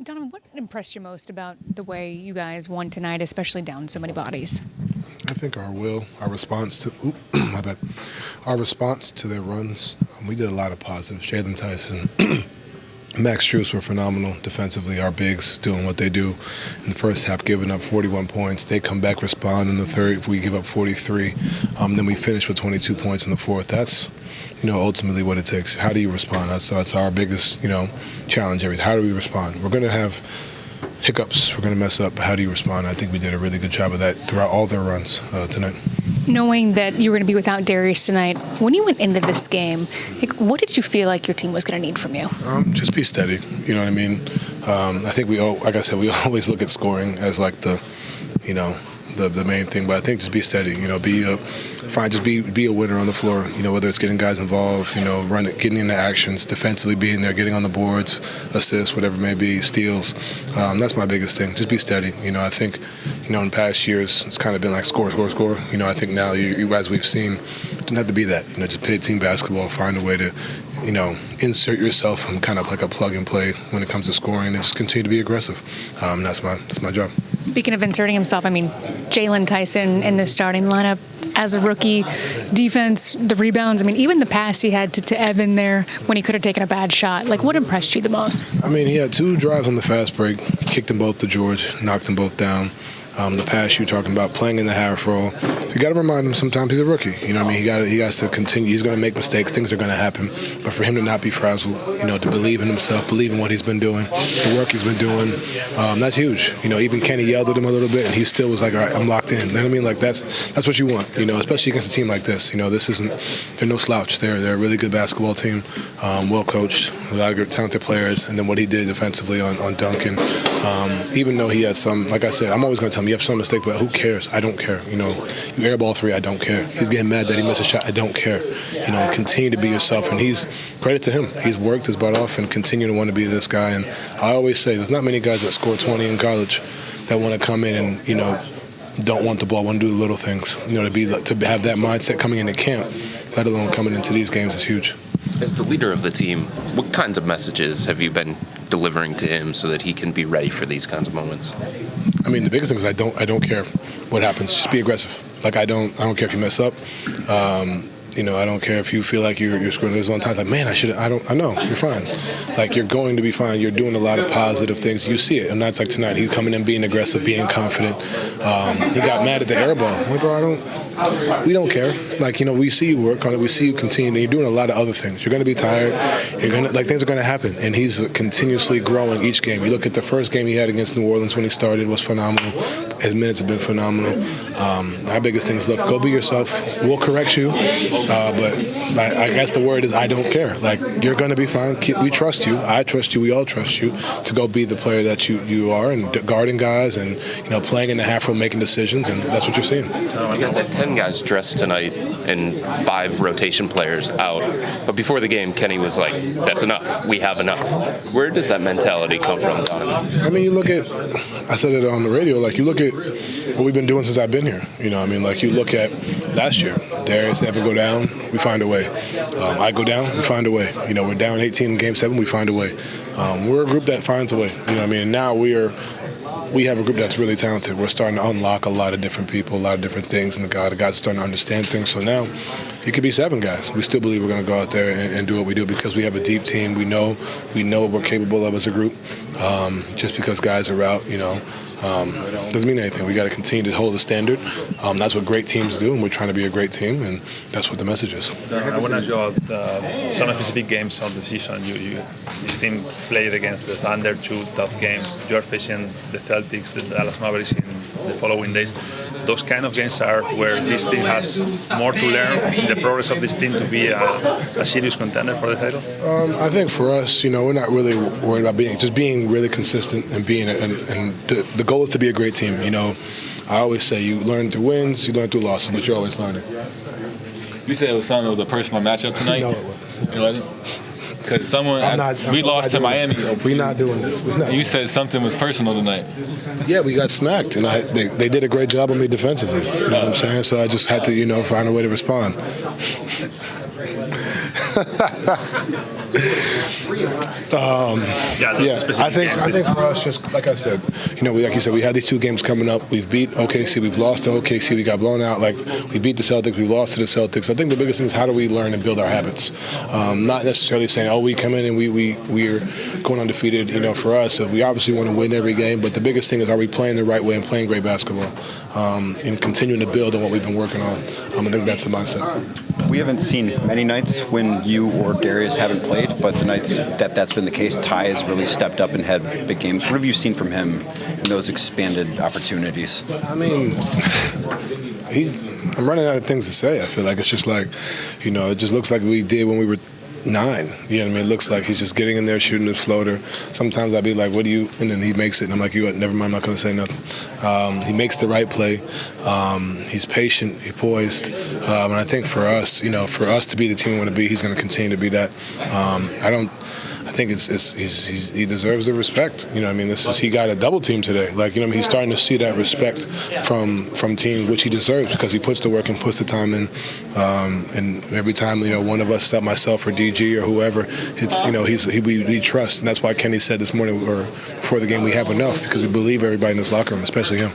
Donovan, what impressed you most about the way you guys won tonight, especially down so many bodies? I think our will, our response to our response to their runs. We did a lot of positives. Jaylen Tyson, Max Strus were phenomenal defensively. Our bigs doing what they do in the first half, giving up 41 points. They come back, respond in the third. If we give up 43, then we finish with 22 points in the fourth. That's ultimately what it takes. How do you respond? That's our biggest challenge. How do we respond? We're going to have hiccups. We're going to mess up. But how do you respond? I think we did a really good job of that throughout all their runs tonight. Knowing that you were going to be without Darius tonight, when you went into this game, what did you feel like your team was going to need from you? Just be steady. You know what I mean? I think we always look at scoring as like the main thing, but I think just be steady. Be a winner on the floor. Whether it's getting guys involved, getting into actions, defensively being there, getting on the boards, assists, whatever it may be, steals. That's my biggest thing. Just be steady. I think, in past years it's kind of been like score. I think now you as we've seen, it doesn't have to be that. Just play team basketball, find a way to, insert yourself and kind of like a plug and play when it comes to scoring, and just continue to be aggressive. That's my job. Speaking of inserting himself, Jaylen Tyson in the starting lineup as a rookie, defense, the rebounds, even the pass he had to Evan there when he could have taken a bad shot. What impressed you the most? He had 2 drives on the fast break, kicked them both to George, knocked them both down. The pass you're talking about, playing in the half roll. You got to remind him sometimes he's a rookie. He has to continue. He's going to make mistakes. Things are going to happen. But for him to not be frazzled, to believe in himself, believe in what he's been doing, the work he's been doing, that's huge. Even Kenny yelled at him a little bit, and he still was like, all right, I'm locked in. You know what I mean? That's what you want, especially against a team like this. They're no slouch. They're a really good basketball team, well coached, a lot of good, talented players. And then what he did defensively on Duncan, even though he had some, like I said, I'm always going to tell him, you have some mistake, but who cares? I don't care. You airball 3, I don't care. He's getting mad that he missed a shot, I don't care. Continue to be yourself, and he's credit to him. He's worked his butt off and continue to want to be this guy. And I always say, there's not many guys that score 20 in college that want to come in and don't want the ball, want to do the little things. To have that mindset coming into camp, let alone coming into these games, is huge. As the leader of the team, what kinds of messages have you been delivering to him so that he can be ready for these kinds of moments? The biggest thing is I don't care what happens. Just be aggressive. I don't care if you mess up. I don't care if you feel like you're screwing. There's one time I know you're fine. You're going to be fine. You're doing a lot of positive things. You see it, and that's like tonight. He's coming in being aggressive, being confident. He got mad at the air ball. I'm like, bro, we don't care. We see you work on it. We see you continue. And you're doing a lot of other things. You're going to be tired. Things are going to happen. And he's continuously growing each game. You look at the first game he had against New Orleans when he started, was phenomenal. His minutes have been phenomenal. Our biggest thing is, look, go be yourself. We'll correct you. But I guess the word is I don't care. You're going to be fine. We trust you. I trust you. We all trust you to go be the player that you are, and guarding guys and playing in the half row, making decisions, and that's what you're seeing. You guys had 10 guys dressed tonight and 5 rotation players out. But before the game, Kenny was like, that's enough. We have enough. Where does that mentality come from, Donovan? You look at, I said it on the radio, you look at what we've been doing since I've been here. You look at last year, Darius never go down, we find a way. I go down, we find a way. We're down 18 in Game 7, we find a way. We're a group that finds a way. And now we have a group that's really talented. We're starting to unlock a lot of different people, a lot of different things, and the guys are starting to understand things. So now it could be 7 guys. We still believe we're going to go out there and do what we do because we have a deep team. We know what we're capable of as a group. Just because guys are out, doesn't mean anything. We got to continue to hold the standard. That's what great teams do, and we're trying to be a great team, and that's what the message is. I want to ask you about some specific games of the season. This team played against the Thunder, 2 tough games. You're facing the Celtics, the Dallas Mavericks in the following days. Those kind of games are where this team has more to learn in the progress of this team to be a serious contender for the title? I think for us, we're not really worried about being really consistent and being and the goal is to be a great team. I always say you learn through wins, you learn through losses, but you're always learning. You said it was something that was a personal matchup tonight? No, it wasn't. It wasn't? Because we lost to Miami. We're not doing this. You said something was personal tonight. Yeah, we got smacked, and they did a great job on me defensively. You know what I'm saying? So I just had to, find a way to respond. I think for us, just like I said, like you said, we had these 2 games coming up. We've beat OKC, we've lost to OKC, we got blown out. Like we beat the Celtics, we lost to the Celtics. I think the biggest thing is how do we learn and build our habits. Not necessarily saying, we come in and we're going undefeated. For us, we obviously want to win every game, but the biggest thing is are we playing the right way and playing great basketball, and continuing to build on what we've been working on. I think that's the mindset. We haven't seen many nights when you or Darius haven't played, but the nights that's been the case, Ty has really stepped up and had big games. What have you seen from him in those expanded opportunities? I mean, I'm running out of things to say. I feel like it's just like, it just looks like we did when we were 9. You know what I mean? It looks like he's just getting in there, shooting his floater. Sometimes I'd be like, what do you? And then he makes it, and I'm like, never mind, I'm not going to say nothing. He makes the right play. He's patient, he's poised. And I think for us, for us to be the team we want to be, he's going to continue to be that. I think he deserves the respect. He got a double team today. He's starting to see that respect from teams, which he deserves because he puts the work and puts the time in. And every time one of us, myself or DG or whoever, we trust, and that's why Kenny said this morning or before the game we have enough because we believe everybody in this locker room, especially him.